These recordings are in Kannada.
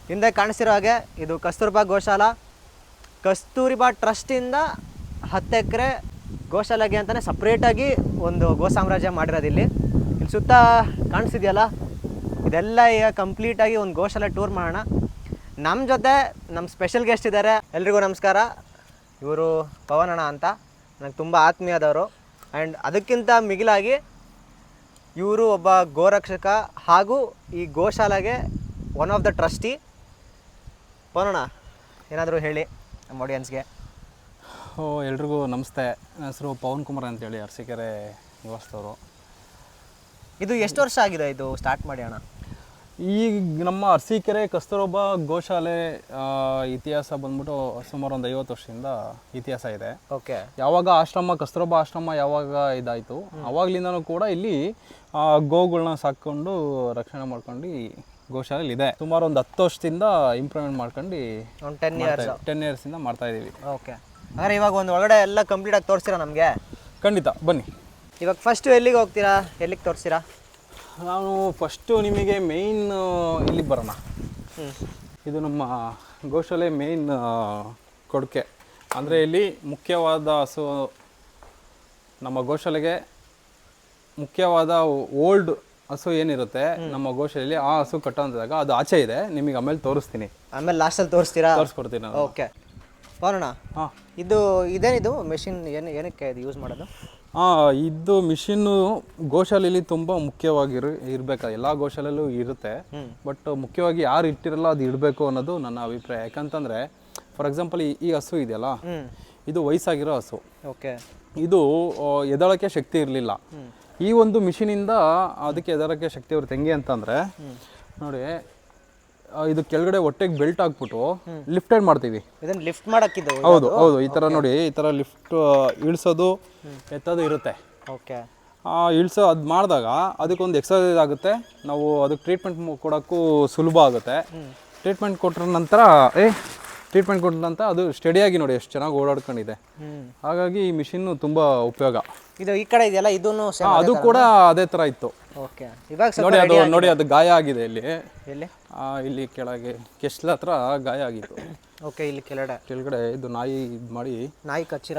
ಹಿಂದೆ ಕಾಣಿಸಿರೋ ಹಾಗೆ ಇದು ಕಸ್ತೂರ್ಬಾ ಗೋಶಾಲಾ. ಕಸ್ತೂರಿಬಾ ಟ್ರಸ್ಟಿಂದ 10 ಎಕರೆ ಗೋಶಾಲೆಗೆ ಅಂತಲೇ ಸಪ್ರೇಟಾಗಿ ಒಂದು ಗೋ ಸಾಮ್ರಾಜ್ಯ ಮಾಡಿರೋದು. ಇಲ್ಲಿ ಸುತ್ತ ಕಾಣಿಸಿದೆಯಲ್ಲ, ಇದೆಲ್ಲ ಈಗ ಕಂಪ್ಲೀಟಾಗಿ ಒಂದು ಗೋಶಾಲೆ ಟೂರ್ ಮಾಡೋಣ. ನಮ್ಮ ಜೊತೆ ನಮ್ಮ ಸ್ಪೆಷಲ್ ಗೆಸ್ಟ್ ಇದ್ದಾರೆ. ಎಲ್ರಿಗೂ ನಮಸ್ಕಾರ. ಇವರು ಪವನ್ ಅಣ್ಣ ಅಂತ, ನನಗೆ ತುಂಬ ಆತ್ಮೀಯದವರು. ಆ್ಯಂಡ್ ಅದಕ್ಕಿಂತ ಮಿಗಿಲಾಗಿ ಇವರು ಒಬ್ಬ ಗೋರಕ್ಷಕ ಹಾಗೂ ಈ ಗೋಶಾಲೆಗೆ one of the trustee. Pavan ಅಣ್ಣ, ಏನಾದರೂ ಹೇಳಿ ನಮ್ಮ ಆಡಿಯನ್ಸ್ಗೆ. ಎಲ್ರಿಗೂ ನಮಸ್ತೆ. ನನ್ನ ಹೆಸರು ಪವನ್ ಕುಮಾರ್ ಅಂತೇಳಿ, ಅರಸೀಕೆರೆ ನಿವಾಸದವರು. ಇದು ಎಷ್ಟು ವರ್ಷ ಆಗಿದೆ ಇದು ಸ್ಟಾರ್ಟ್ ಮಾಡಿ ಅಣ್ಣ? ಈಗ ನಮ್ಮ ಅರಸೀಕೆರೆ ಕಸ್ತೂರ್ಬಾ ಗೋಶಾಲೆ ಇತಿಹಾಸ ಬಂದ್ಬಿಟ್ಟು ಸುಮಾರು ಒಂದು 50 ವರ್ಷದಿಂದ ಇತಿಹಾಸ ಇದೆ. ಓಕೆ. ಯಾವಾಗ ಕಸ್ತೂರ್ಬಾ ಆಶ್ರಮ ಯಾವಾಗ ಇದಾಯಿತು ಅವಾಗ್ಲಿಂದನೂ ಕೂಡ ಇಲ್ಲಿ ಗೋಗಳನ್ನ ಸಾಕೊಂಡು ರಕ್ಷಣೆ ಮಾಡ್ಕೊಂಡು ಗೋಶಾಲೆಯಲ್ಲಿ ಇದೆ. ಸುಮಾರು ಒಂದು 10 ವರ್ಷದಿಂದ ಇಂಪ್ರೂವ್ಮೆಂಟ್ ಮಾಡ್ಕೊಂಡು 10 ಇಯರ್ಸಿಂದ ಮಾಡ್ತಾ ಇದ್ದೀವಿ. ಓಕೆ. ಅಂದರೆ ಇವಾಗ ಒಂದು ಒಳಗಡೆ ಎಲ್ಲ ಕಂಪ್ಲೀಟಾಗಿ ತೋರಿಸ್ತೀರಾ ನಮಗೆ? ಖಂಡಿತ ಬನ್ನಿ. ಇವಾಗ ಫಸ್ಟು ಎಲ್ಲಿಗೆ ಹೋಗ್ತೀರಾ, ಎಲ್ಲಿಗೆ ತೋರಿಸ್ತೀರಾ? ನಾನು ಫಸ್ಟು ನಿಮಗೆ ಮೇಯ್ನ್ ಇಲ್ಲಿಗೆ ಬರೋಣ. ಇದು ನಮ್ಮ ಗೋಶಾಲೆ ಮೇಯ್ನ್ ಕೊಡುಗೆ. ಅಂದರೆ ಇಲ್ಲಿ ಮುಖ್ಯವಾದ ಹಸು, ನಮ್ಮ ಗೋಶಾಲೆಗೆ ಮುಖ್ಯವಾದ ಓಲ್ಡ್ ಹಸು ಏನಿರುತ್ತೆ ನಮ್ಮ ಗೋಶಾಲೆಯಲ್ಲಿ, ಆ ಹಸು ಕಟ್ಟೋಂದಾಗ ಅದು ಆಚೆ ಇದೆ. ನಿಮಗೆ ಆಮೇಲೆ ತೋರಿಸ್ತೀನಿ. ಆಮೇಲೆ ಲಾಸ್ಟಲ್ಲಿ ತೋರಿಸ್ಕೊಡ್ತೀನಿ ನಾನು. ಓಕೆ. ಪವನಣ್ಣ, ಹಾಂ, ಇದೇನಿದು ಮೆಷಿನ್ ಏನಕ್ಕೆ ಇದು ಯೂಸ್ ಮಾಡೋದು? ಇದು ಮಿಷಿನ್ನು ಗೋಶಾಲೆಯಲ್ಲಿ ತುಂಬ ಇರಬೇಕು. ಎಲ್ಲ ಗೋಶಾಲೆಯಲ್ಲೂ ಇರುತ್ತೆ, ಬಟ್ ಮುಖ್ಯವಾಗಿ ಯಾರು ಇಟ್ಟಿರಲ್ಲ ಅದು ಇಡಬೇಕು ಅನ್ನೋದು ನನ್ನ ಅಭಿಪ್ರಾಯ. ಯಾಕಂತಂದರೆ ಫಾರ್ ಎಕ್ಸಾಂಪಲ್ ಈ ಹಸು ಇದೆಯಲ್ಲ, ಇದು ವಯಸ್ಸಾಗಿರೋ ಹಸು. ಓಕೆ. ಇದು ಎದಳಕ್ಕೆ ಶಕ್ತಿ ಇರಲಿಲ್ಲ. ಈ ಒಂದು ಮಿಷಿನಿಂದ ಅದಕ್ಕೆ ಎದಳಕ್ಕೆ ಶಕ್ತಿ ಬರುತ್ತೆ. ಹೆಂಗೆ ಅಂತಂದರೆ ನೋಡಿ, ಇದು ಕೆಳಗಡೆ ಹೊಟ್ಟೆಗೆ ಬೆಲ್ಟ್ ಹಾಕ್ಬಿಟ್ಟು ಲಿಫ್ಟೆಡ್ ಮಾಡ್ತೀವಿ. ಇದನ್ನು ಲಿಫ್ಟ್ ಮಾಡೋಕ್ಕಿದ್ದು? ಹೌದು. ಈ ಥರ ನೋಡಿ, ಈ ಥರ ಲಿಫ್ಟ್ ಇಳಿಸೋದು ಎತ್ತೋದು ಇರುತ್ತೆ. ಓಕೆ. ಇಳಿಸೋ ಅದು ಮಾಡಿದಾಗ ಅದಕ್ಕೊಂದು ಎಕ್ಸರ್ಸೈಸ್ ಆಗುತ್ತೆ. ನಾವು ಅದಕ್ಕೆ ಟ್ರೀಟ್ಮೆಂಟ್ ಕೊಡೋಕ್ಕೂ ಸುಲಭ ಆಗುತ್ತೆ. ಟ್ರೀಟ್ಮೆಂಟ್ ಕೊಟ್ಟ ನಂತರ ಅದು ಸ್ಟಡಿಯಾಗಿ ನೋಡಿ ಎಷ್ಟು ಚೆನ್ನಾಗಿ ಓಡಾಡ್ಕೊಂಡಿದೆ. ಹಾಗಾಗಿ ಈ ಮಿಷಿನ್ನು ತುಂಬ ಉಪಯೋಗ. ಇದು ಈ ಕಡೆ ಇದೆಯಲ್ಲ, ಇದನ್ನು ಅದು ಕೂಡ ಅದೇ ಥರ ಇತ್ತು. ಓಕೆ. ಇವಾಗ ನೋಡಿ ಅದು ಗಾಯ ಆಗಿದೆ. ಇಲ್ಲಿ ಕೆಳಗೆ ಕೆಸ್ಲ ಹತ್ರ ಗಾಯ ಆಗಿತ್ತು. ಓಕೆ. ಇಲ್ಲಿ ಕೆಳಗಡೆ ಇದು ನಾಯಿ ಮಾಡಿ ಕಚ್ಚಿ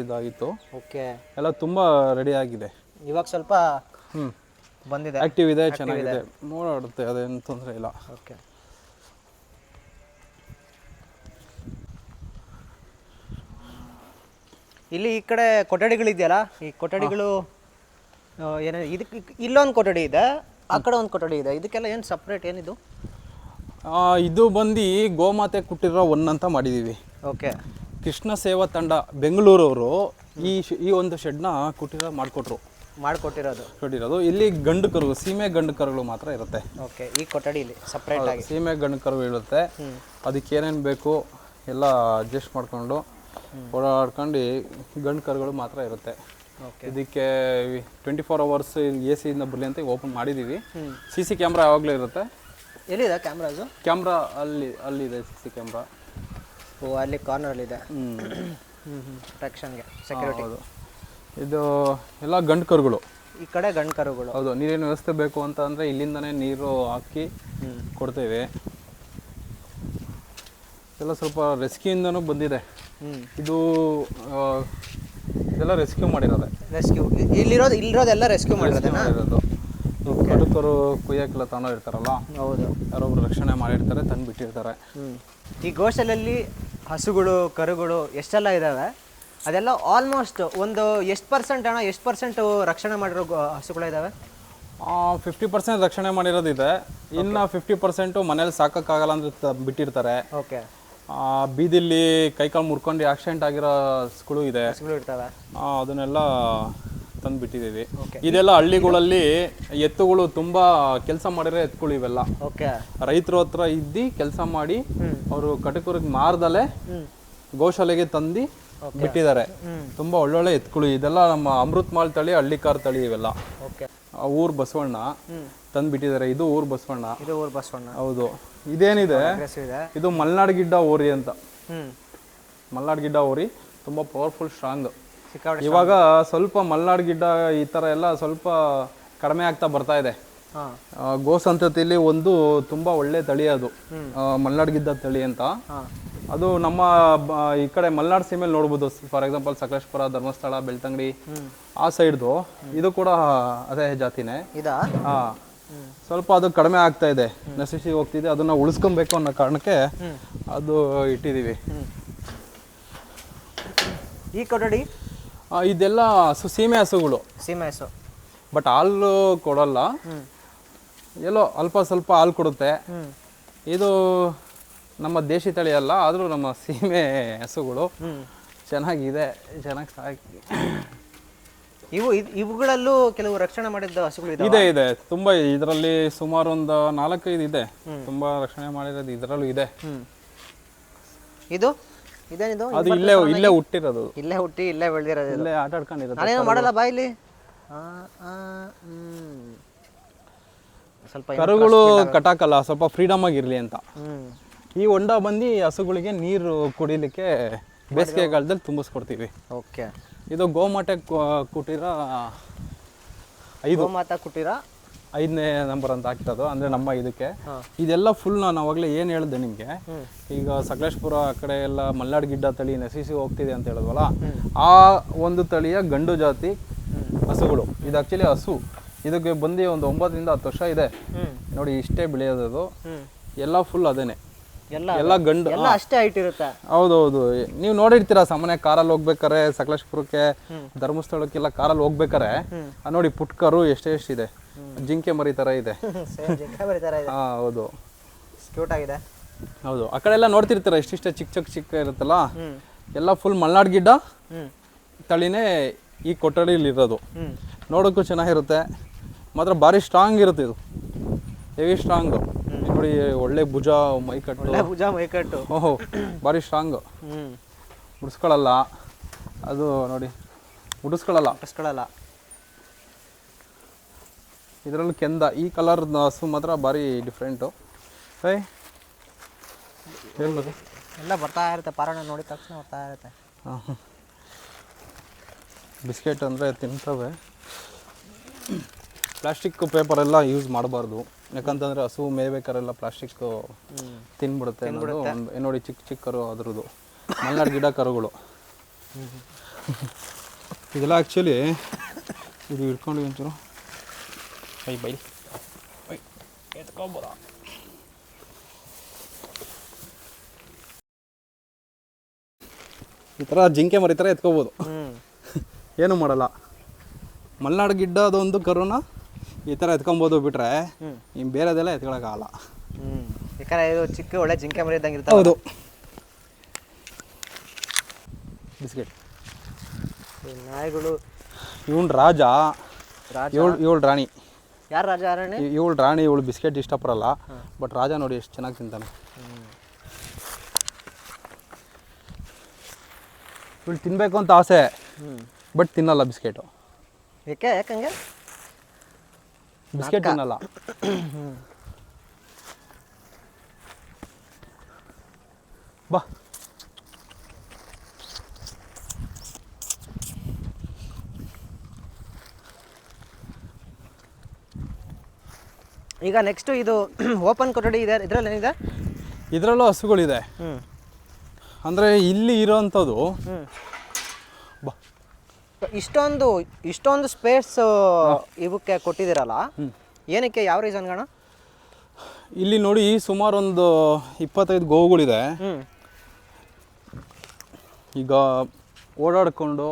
ಇದಾಗಿತ್ತು. ಓಕೆ. ಎಲ್ಲ ತುಂಬ ರೆಡಿ ಆಗಿದೆ. ಇವಾಗ ಸ್ವಲ್ಪ ಬಂದಿದೆ, ಆಕ್ಟಿವ್ ಇದೆ, ಚೆನ್ನಾಗಿದೆ, ಓಡಾಡುತ್ತೆ, ಅದೇನು ತೊಂದರೆ ಇಲ್ಲ. ಓಕೆ. ಇಲ್ಲಿ ಈ ಕಡೆ ಕೊಠಡಿಗಳಿದೆಯಲ್ಲ, ಈ ಕೊಠಡಿಗಳು ಏನೇ, ಇದಕ್ಕೆ ಇಲ್ಲೊಂದು ಕೊಠಡಿ ಇದೆ, ಆ ಕಡೆ ಒಂದು ಕೊಠಡಿ ಇದೆ. ಇದಕ್ಕೆಲ್ಲ ಏನು ಸಪ್ರೇಟ್ ಏನಿದು? ಇದು ಬಂದು ಗೋಮಾತೆ ಕೊಟ್ಟಿರೋ ಅಂತ ಮಾಡಿದ್ದೀವಿ. ಓಕೆ. ಕೃಷ್ಣ ಸೇವಾ ತಂಡ ಬೆಂಗಳೂರವರು ಈ ಒಂದು ಶೆಡ್ನ ಮಾಡಿಕೊಟ್ಟಿರೋದು. ಇಲ್ಲಿ ಗಂಡು ಕರು, ಸೀಮೆ ಗಂಡು ಕರುಗಳು ಮಾತ್ರ ಇರುತ್ತೆ. ಓಕೆ. ಈ ಕೊಠಡಿಲಿ ಸಪ್ರೇಟ್ ಆಗಿ ಸೀಮೆ ಗಂಡು ಕರು ಇರುತ್ತೆ. ಅದಕ್ಕೆ ಏನೇನು ಬೇಕು ಎಲ್ಲ ಅಡ್ಜಸ್ಟ್ ಮಾಡ್ಕೊಂಡು ಓಡಾಡ್ಕೊಂಡು ಗಂಡು ಕರುಗಳು ಮಾತ್ರ ಇರುತ್ತೆ. ಇದಕ್ಕೆ 24 hours AC ಇಂದ ಬರಲಿ ಅಂತ ಓಪನ್ ಮಾಡಿದ್ದೀವಿ. CC ಕ್ಯಾಮ್ರಾ ಯಾವಾಗಲೂ ಇರುತ್ತೆ. ಎಲ್ಲಿದೆ ಕ್ಯಾಮ್ರಾಸು? ಕ್ಯಾಮ್ರಾ ಅಲ್ಲಿದೆ, CC ಕ್ಯಾಮ್ರಾ. ಓ, ಅಲ್ಲಿ ಕಾರ್ನರಲ್ಲಿದೆ. ಪ್ರೊಟೆಕ್ಷನ್ಗೆ, ಸೆಕ್ಯೂರಿಟಿ. ಹೌದು. ಇದು ಎಲ್ಲ ಗಂಡು ಕರುಗಳು. ಈ ಕಡೆ ಗಂಡು ಕರುಗಳು. ಹೌದು. ನೀರಿನ ವ್ಯವಸ್ಥೆ ಬೇಕು ಅಂತ ಅಂದರೆ ಇಲ್ಲಿಂದನೇ ನೀರು ಹಾಕಿ ಕೊಡ್ತೇವೆ. ಎಲ್ಲ ಸ್ವಲ್ಪ ರೆಸ್ಕ್ಯೂಯಿಂದನೂ ಬಂದಿದೆ. ಇದೆಲ್ಲ ರೆಸ್ಕ್ಯೂ ಮಾಡಿರೋದೆ. ಇಲ್ಲಿರೋದೆಲ್ಲ ರೆಸ್ಕ್ಯೂ ಮಾಡಿರೋದು. ಕಡುಕರು ಕುಯ್ಯಕ್ಕೆಲ್ಲ ತಗೊಂಡು ಇರ್ತಾರಲ್ಲ, ಹೌದು, ಯಾರೊಬ್ರು ರಕ್ಷಣೆ ಮಾಡಿರ್ತಾರೆ, ತಂದು ಬಿಟ್ಟಿರ್ತಾರೆ. ಈ ಗೋಶಾಲೆಯಲ್ಲಿ ಹಸುಗಳು, ಕರುಗಳು ಎಷ್ಟೆಲ್ಲ ಇದ್ದಾವೆ, ಅದೆಲ್ಲ ಆಲ್ಮೋಸ್ಟ್ ಒಂದು ಎಷ್ಟು ಪರ್ಸೆಂಟ್ ರಕ್ಷಣೆ ಮಾಡಿರೋ ಹಸುಗಳಿದ್ದಾವೆ? 50% ರಕ್ಷಣೆ ಮಾಡಿರೋದಿದೆ. ಇನ್ನು 50% ಮನೇಲಿ ಸಾಕೋಕ್ಕಾಗಲ್ಲ ಅಂದ್ರೆ ಬಿಟ್ಟಿರ್ತಾರೆ. ಓಕೆ. ಬೀದಿಲಿ ಕೈಕಾಲು ಮುರ್ಕೊಂಡು ಆಕ್ಸಿಡೆಂಟ್ ಆಗಿರೋ ಹಸುಗಳು ಇದೆ, ಅದನ್ನೆಲ್ಲ ತಂದು ಬಿಟ್ಟಿದ್ದೀವಿ. ಇದೆಲ್ಲ ಹಳ್ಳಿಗಳಲ್ಲಿ ಎತ್ತುಗಳು ತುಂಬಾ ಕೆಲಸ ಮಾಡಿರೋ ಎತ್ತುಗಳು ಇವೆಲ್ಲ. ರೈತರ ಹತ್ರ ಕೆಲಸ ಮಾಡಿ ಅವರು ಕಟಕರಿಗೆ ಮಾರ್ದಲೆ ಗೋಶಾಲೆಗೆ ತಂದು ಬಿಟ್ಟಿದ್ದಾರೆ. ತುಂಬಾ ಒಳ್ಳೊಳ್ಳೆ ಎತ್ತುಗಳು. ಇದೆಲ್ಲ ನಮ್ಮ ಅಮೃತ್ ಮಾಲ್ ತಳಿ, ಹಳ್ಳಿಕಾರ್ ತಳಿ ಇವೆಲ್ಲ. ಊರ್ ಬಸವಣ್ಣ ತಂದು ಬಿಟ್ಟಿದ್ದಾರೆ. ಇದು ಊರ್ ಬಸವಣ್ಣ. ಹೌದು. ಇದೇನಿದೆ, ಇದು ಮಲ್ನಾಡ್ ಗಿಡ್ಡ ಓರಿ ಅಂತ. ಮಲ್ನಾಡ್ ಗಿಡ್ಡ ಓರಿ ತುಂಬಾ ಪವರ್ಫುಲ್, ಸ್ಟ್ರಾಂಗ್. ಇವಾಗ ಸ್ವಲ್ಪ ಮಲ್ನಾಡ್ ಗಿಡ್ಡ ಈ ತರ ಎಲ್ಲ ಸ್ವಲ್ಪ ಕಡಿಮೆ ಆಗ್ತಾ ಬರ್ತಾ ಇದೆ. ಹಾಂ ಗೋ ಸಂತತಿಲಿ ಒಂದು ತುಂಬ ಒಳ್ಳೆ ತಳಿ ಅದು ಮಲ್ನಾಡ್ ಗಿದ್ದ ತಳಿ ಅಂತ. ಹಾಂ ಅದು ನಮ್ಮ ಈ ಕಡೆ ಮಲ್ನಾಡ್ ಸೀಮೆಯಲ್ಲಿ ನೋಡ್ಬೋದು. ಫಾರ್ ಎಕ್ಸಾಂಪಲ್ ಸಕಲೇಶ್ಪುರ, ಧರ್ಮಸ್ಥಳ, ಬೆಳ್ತಂಗಡಿ ಆ ಸೈಡ್ದು ಇದು ಕೂಡ ಅದೇ ಜಾತಿನೇ. ಇದಾ? ಹಾಂ, ಸ್ವಲ್ಪ ಅದು ಕಡಿಮೆ ಆಗ್ತಾ ಇದೆ, ನಶಿಸಿ ಹೋಗ್ತಿದೆ. ಅದನ್ನ ಉಳಿಸ್ಕೊಬೇಕು ಅನ್ನೋ ಕಾರಣಕ್ಕೆ ಅದು ಇಟ್ಟಿದ್ದೀವಿ. ಈ ಕೊಠಡಿ ಇದೆಲ್ಲ ಸೀಮೆ ಹಸುಗಳು, ಸೀಮೆ ಹಸು. ಬಟ್ ಹಾಲು ಕೊಡಲ್ಲ, ಎಲ್ಲೋ ಅಲ್ಪ ಸ್ವಲ್ಪ ಹಾಲು ಕೊಡುತ್ತೆ. ಇದು ನಮ್ಮ ದೇಶಿ ತಳಿ ಅಲ್ಲ, ಆದರೂ ನಮ್ಮ ಸೀಮೆ ಹಸುಗಳು ಚೆನ್ನಾಗಿದೆ, ಚೆನ್ನಾಗಿ ಸಾಕಿ. ಇವುಗಳಲ್ಲೂ ಕೆಲವು ರಕ್ಷಣೆ ಮಾಡಿದ್ದ ಹಸುಗಳು ಇದೆ ಇದೆ ತುಂಬಾ. ಇದರಲ್ಲಿ ಸುಮಾರು ಒಂದು 4-5 ಇದೆ, ತುಂಬಾ ರಕ್ಷಣೆ ಮಾಡಿರೋದು ಇದರಲ್ಲೂ ಇದೆ. ಇದು ಇದೇನಿದು? ಅದು ಇಲ್ಲೇ ಹುಟ್ಟಿರೋದು, ಇಲ್ಲೇ ಹುಟ್ಟಿ ಇಲ್ಲೇ ಬೆಳೆದಿರೋದು, ಇಲ್ಲೇ ಆಟ ಆಡ್ಕೊಂಡಿರೋದು. ನಾನೇನು ಮಾಡಲ್ಲ ಬಾಯಿಲಿ. ಸ್ವಲ್ಪ ಕರುಗಳು ಕಟಾಕಲ್ಲ, ಸ್ವಲ್ಪ ಫ್ರೀಡಮ್ ಆಗಿರ್ಲಿ ಅಂತ ಈ ಹೊಂಡ ಬಂದು ಹಸುಗಳಿಗೆ ನೀರು ಕುಡಿಲಿಕ್ಕೆ ಬೇಸಿಗೆಗಾಲದಲ್ಲಿ ತುಂಬಿಸ್ಕೊಡ್ತೀವಿ. ಓಕೆ. ಇದು ಗೋಮಾತೆ ಕುಟೀರ 5, ಗೋಮಾತಾ ಕುಟೀರ 5ನೇ ನಂಬರ್ ಅಂತ ಹಾಕಿರೋದು, ಅಂದ್ರೆ ನಮ್ಮ ಇದಕ್ಕೆ. ಇದೆಲ್ಲ ಫುಲ್ ನಾನು ಅವಾಗಲೇ ಏನು ಹೇಳಿದೆ ನಿಮಗೆ, ಈಗ ಸಕಲೇಶ್ಪುರ ಆ ಕಡೆ ಎಲ್ಲ ಮಲ್ನಾಡ್ ಗಿಡ್ಡ ತಳಿ ನಶಿಸಿ ಹೋಗ್ತಿದೆ ಅಂತ ಹೇಳಿದ್ವಲ್ಲ, ಆ ಒಂದು ತಳಿಯ ಗಂಡು ಜಾತಿ ಹಸುಗಳು. ಇದು ಆಕ್ಚುಲಿ ಹಸು, ಇದಕ್ಕೆ ಬಂದು ಒಂದು 9-10 ವರ್ಷ ಇದೆ ನೋಡಿ. ಇಷ್ಟೇ ಬೆಳೆಯೋದು, ಎಲ್ಲ ಫುಲ್ ಅದೇನೆ, ಎಲ್ಲ ಗಂಡು, ಎಲ್ಲ ಅಷ್ಟೇ ಹೈಟ್ ಇರುತ್ತೆ. ಹೌದೌದು. ನೀವು ನೋಡಿರ್ತೀರಾ ಸಾಮಾನ್ಯ ಕಾರಲ್ಲಿ ಹೋಗ್ಬೇಕಾರೆ, ಸಕಲೇಶ್ಪುರಕ್ಕೆ ಧರ್ಮಸ್ಥಳಕ್ಕೆಲ್ಲ ಕಾರಲ್ಲಿ ಹೋಗ್ಬೇಕಾರೆ ನೋಡಿ ಪುಟ್ಕರು ಎಷ್ಟೆಷ್ಟಿದೆ, ಜಿಂಕೆ ಮರಿ ತರ ಇದೆ. ಹೌದು, ಕ್ಯೂಟ್ ಆಗಿದೆ. ಹೌದು, ಆ ಕಡೆ ಎಲ್ಲ ನೋಡ್ತಿರ್ತೀರ ಇಷ್ಟಿಷ್ಟೇ ಚಿಕ್ಕ ಇರುತ್ತಲ್ಲ, ಎಲ್ಲ ಫುಲ್ ಮಲ್ನಾಡ್ ಗಿಡ್ಡ ತಳಿನೇ ಈ ಕೊಠಡಿಲಿ ಇರೋದು. ನೋಡೋಕ್ಕೂ ಚೆನ್ನಾಗಿರುತ್ತೆ, ಮಾತ್ರ ಭಾರಿ ಸ್ಟ್ರಾಂಗ್ ಇರುತ್ತೆ. ಇದು ಹೆವಿ ಸ್ಟ್ರಾಂಗ್ ನೋಡಿ, ಒಳ್ಳೆ ಭುಜ ಮೈಕಟ್ಟು. ಓಹೋ, ಭಾರಿ ಸ್ಟ್ರಾಂಗ್, ಮುಡಿಸ್ಕೊಳ್ಳಲ್ಲ ಅದು ನೋಡಿ, ಮುಡಿಸ್ಕೊಳ್ಳಲ್ಲ. ಇದರಲ್ಲಿ ಕೆಂದ ಈ ಕಲರ್ ಹಸು ಮಾತ್ರ ಭಾರಿ ಡಿಫ್ರೆಂಟು. ಹೇಳ್ಬೋದು, ಎಲ್ಲ ಬರ್ತಾ ಇರುತ್ತೆ, ಪಾರಾಯಣ ನೋಡಿದ ತಕ್ಷಣ ಬರ್ತಾ ಇರುತ್ತೆ. ಬಿಸ್ಕೆಟ್ ಅಂದರೆ ತಿಂತವೆ. ಪ್ಲಾಸ್ಟಿಕ್ ಪೇಪರ್ ಎಲ್ಲ ಯೂಸ್ ಮಾಡಬಾರ್ದು, ಯಾಕಂತಂದರೆ ಹಸು ಮೇಯ್ಬೇಕಾರೆಲ್ಲ ಪ್ಲಾಸ್ಟಿಕ್ ತಿನ್ಬಿಡುತ್ತೆ ಅನ್ನೋದು ಒಂದು. ನೋಡಿ ಚಿಕ್ಕ ಕರು ಅದ್ರದ್ದು ಮಲ್ನಾಡ್ ಗಿಡ ಕರುಗಳು ಇದೆಲ್ಲ. ಆ್ಯಕ್ಚುಲಿ ಇದು ಹಿಡ್ಕೊಂಡು ಒಂಚೂರು ಬೈ ಎತ್ಕೊಬೋದ. ಈ ಥರ ಜಿಂಕೆ ಮರಿ ಥರ ಎತ್ಕೋಬೋದು, ಏನು ಮಾಡಲ್ಲ. ಮಲ್ನಾಡ್ ಗಿಡ್ಡ ಅದೊಂದು ಕರುನ ಈ ಥರ ಎತ್ಕೊಬೋದು, ಬಿಟ್ರೆ ಇನ್ನು ಬೇರೆದೆಲ್ಲ ಎತ್ಕೊಳಕ್ಕಾಗಲ್ಲ. ಯಾಕಂದ್ರೆ ಇದು ಚಿಕ್ಕ ಒಳ್ಳೆ ಜಿಂಕೆ ಮರಿ ಇದ್ದಂಗೆ ಇರುತ್ತೆ. ಹೌದು. ಬಿಸ್ಕೆಟ್ ನಾಯಿಗಳು. ಇವಳು ರಾಜ, ಇವಳು ರಾಣಿ. ಯಾರು ರಾಜ? ರಾಣಿ? ಇವಳು ರಾಣಿ. ಇವಳು ಬಿಸ್ಕೆಟ್ ಇಷ್ಟಪಡಲ್ಲ, ಬಟ್ ರಾಜ ನೋಡಿ ಎಷ್ಟು ಚೆನ್ನಾಗಿ ತಿಂತಾನೆ. ಇವಳು ತಿನ್ನಬೇಕು ಅಂತ ಆಸೆ, ಬಟ್ ತಿನ್ನಲ್ಲ ಬಿಸ್ಕೆಟು. ಯಾಕಂಗೆ? ಬಿಸ್ಕೆಟ್ ತಿನ್ನಲ್ಲ. ಬಾ, ಈಗ ನೆಕ್ಸ್ಟ್ ಇದು ಓಪನ್ ಕೊಠಡಿ ಇದೆ, ಇದರಲ್ಲಿ ಏನಿದೆ? ಇದರಲ್ಲೂ ಹಸುಗಳಿದೆ. ಅಂದರೆ ಇಲ್ಲಿ ಇರೋವಂಥದ್ದು ಬಾ, ಇಷ್ಟೊಂದು ಸ್ಪೇಸ್ ಇವಕ್ಕೆ ಕೊಟ್ಟಿದ್ದೀರಲ್ಲ, ಏನಕ್ಕೆ, ಯಾವ ರೀಸನ್ಗಣ? ಇಲ್ಲಿ ನೋಡಿ ಸುಮಾರು ಒಂದು 25 ಗೋವುಗಳಿದೆ. ಈಗ ಓಡಾಡಿಕೊಂಡು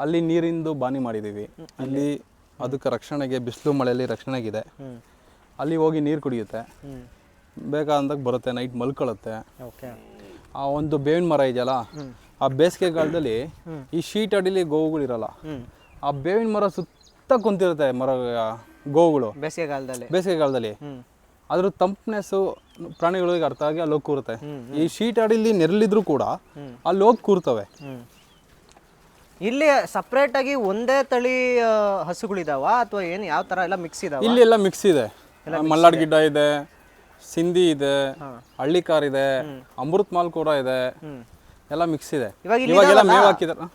ಅಲ್ಲಿ ನೀರಿಂದು ಬಾನಿ ಮಾಡಿದ್ದೀವಿ. ಅಲ್ಲಿ ಅದಕ್ಕೆ ರಕ್ಷಣೆಗೆ, ಬಿಸಿಲು ಮಳೆಯಲ್ಲಿ ರಕ್ಷಣೆಗಿದೆ. ಅಲ್ಲಿ ಹೋಗಿ ನೀರು ಕುಡಿಯುತ್ತೆ, ಬೇಕಾದಂದಾಗ ಬರುತ್ತೆ, ನೈಟ್ ಮಲ್ಕೊಳ್ಳುತ್ತೆ. ಆ ಒಂದು ಬೇವಿನ ಮರ ಇದೆಯಲ್ಲ, ಆ ಬೇಸಿಗೆಗಾಲದಲ್ಲಿ ಈ ಶೀಟ್ ಅಡಿಲಿ ಗೋವುಗಳಿರಲ್ಲ, ಆ ಬೇವಿನ ಮರ ಸುತ್ತ ಕುಂತಿರುತ್ತೆ ಮರ ಗೋವುಗಳು ಬೇಸಿಗೆಗಾಲದಲ್ಲಿ. ಅದ್ರ ತಂಪ್ನೆಸ್ಸು ಪ್ರಾಣಿಗಳಿಗೆ ಅರ್ಥ ಆಗಿ ಅಲ್ಲಿ ಹೋಗಿ ಕೂರುತ್ತೆ. ಈ ಶೀಟ್ ಅಡಿಲಿ ನೆರಳಿದ್ರು ಕೂಡ ಅಲ್ಲಿ ಹೋಗಿ ಕೂರ್ತವೆ. ಇಲ್ಲಿ ಸಪ್ರೇಟ್ ಆಗಿ ಒಂದೇ ತಳಿ ಹಸುಗಳಿದಾವ ಅಥವಾ ಏನು, ಯಾವ ತರ ಎಲ್ಲ ಮಿಕ್ಸ್ ಇದಾವ? ಇಲ್ಲಿ ಎಲ್ಲ ಮಿಕ್ಸ್ ಇದೆ. ಮಲ್ನಾಡ್ ಗಿಡ್ಡ ಇದೆ, ಸಿಂಧಿ ಇದೆ, ಹಳ್ಳಿಕಾರ್ ಇದೆ, ಅಮೃತ್ ಮಾಲ್ ಕೂಡ ಇದೆ. ಎಲ್ಲ ಮಿಕ್ಸ್ ಇದೆ. ಇವಾಗ ಇಲ್ಲಿ ಇವಾಗೆಲ್ಲ ಇದಾವಲ್ಲ? ಮೇವು ಹಾಕಿದಾರ.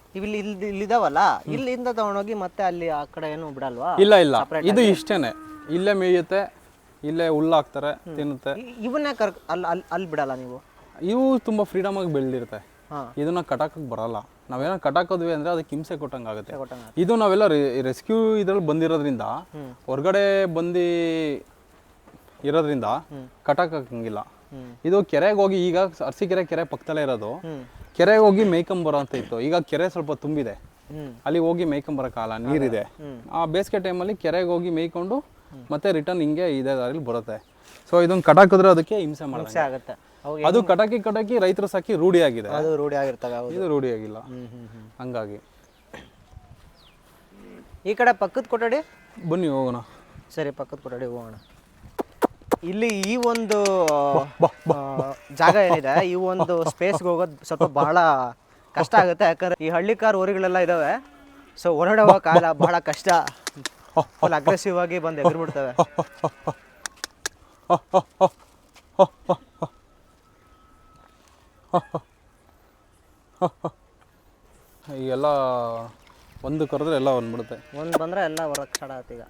ಇಲ್ಲಿದಾವಲ್ಲ, ಇಲ್ಲಿಂದ ತಗೊಂಡೋಗಿ ಮತ್ತೆ ಅಲ್ಲಿ ಆ ಕಡೆ ಏನು ಬಿಡಲ್ವಾ? ಇಲ್ಲ ಇಲ್ಲ, ಇದು ಇಷ್ಟೇನೆ, ಇಲ್ಲೇ ಮೇಯುತ್ತೆ, ಇಲ್ಲೇ ಹುಲ್ಲು ಹಾಕ್ತಾರೆ, ತಿನ್ನುತ್ತೆ. ಇವನ್ನೇ ಅಲ್ಲಿ ಬಿಡಲ್ಲ ನೀವು? ಇವು ತುಂಬ ಫ್ರೀಡಮ್ ಆಗಿ ಬೆಳೆದಿರುತ್ತೆ. ಹಾಂ, ಇದನ್ನ ಕಟಾಕಕ್ಕೆ ಬರಲ್ಲ. ನಾವೇನೋ ಕಟಾಕೋದ್ವಿ ಅಂದರೆ ಅದಕ್ಕೆ ಹಿಂಸೆ ಕೊಟ್ಟಂಗೆ ಆಗುತ್ತೆ. ಇದು ನಾವೆಲ್ಲ ರೆಸ್ಕ್ಯೂ ಇದ್ರಲ್ಲಿ ಬಂದಿರೋದ್ರಿಂದ, ಹೊರಗಡೆ ಬಂದು ಇರೋದ್ರಿಂದ ಕಟಾಕಂಗಿಲ್ಲ. ಇದು ಕೆರೆಗೆ ಹೋಗಿ, ಈಗ ಅರಸೀಕೆರೆ ಕೆರೆ ಪಕ್ಕದಲ್ಲೇ ಇರೋದು, ಕೆರೆಗೆ ಹೋಗಿ ಮೇಯ್ಕೊಂಬರೋ ಅಂತ ಇತ್ತು. ಈಗ ಕೆರೆ ಸ್ವಲ್ಪ ತುಂಬಿದೆ, ಅಲ್ಲಿ ಹೋಗಿ ಮೇಯ್ಕೊಂಬರೋಕ್ಕಾಗಲ್ಲ, ನೀರಿದೆ. ಆ ಬೇಸಿಗೆ ಟೈಮಲ್ಲಿ ಕೆರೆಗೆ ಹೋಗಿ ಮೇಯ್ಕೊಂಡು ಮತ್ತೆ ರಿಟರ್ನ್ ಹಿಂಗೆ ಇದೇ ದಾರಿಲಿ ಬರುತ್ತೆ. ಸೊ ಇದನ್ನು ಕಟಾಕಿದ್ರೆ ಅದಕ್ಕೆ ಹಿಂಸೆ ಹಿಂಸೆ ಆಗುತ್ತೆ. ಅದು ಕಟಾಕಿ ರೈತರು ಸಾಕಿ ರೂಢಿ ಆಗಿದೆ. ಅದು ರೂಢಿ ಆಗಿರ್ತವೆ, ಇದು ರೂಢಿ ಆಗಿಲ್ಲ. ಹಂಗಾಗಿ ಈ ಕಡೆ ಪಕ್ಕದ ಕೊಠಡಿ ಬನ್ನಿ ಹೋಗೋಣ. ಸರಿ, ಪಕ್ಕದ ಕೊಠಡಿ ಹೋಗೋಣ. ಇಲ್ಲಿ ಈ ಒಂದು ಜಾಗ ಏನಿದೆ, ಈ ಒಂದು ಸ್ಪೇಸ್ಗೆ ಹೋಗೋದು ಸ್ವಲ್ಪ ಬಹಳ ಕಷ್ಟ ಆಗುತ್ತೆ. ಯಾಕಂದ್ರೆ ಈ ಹಳ್ಳಿ ಕಾರ್ ಊರುಗಳೆಲ್ಲ ಇದಾವೆ. ಸೊ ಹೊರಗಡೆ ಹೋಗೋಕ್ಕಾಗಲ್ಲ, ಬಹಳ ಕಷ್ಟ. ಫುಲ್ ಅಗ್ರೆಸಿವ್ ಆಗಿ ಬಂದು ಎದುರ್ಬಿಡ್ತವೆ. ಈಗೆಲ್ಲ ಒಂದು ಕರೆದ್ರೆ ಎಲ್ಲ ಬಂದ್ಬಿಡುತ್ತೆ. ಒಂದು ಬಂದರೆ ಎಲ್ಲ ಹೊರಗೆ ಸ್ಟಾರ್ಟ್ ಆಗುತ್ತೆ. ಈಗ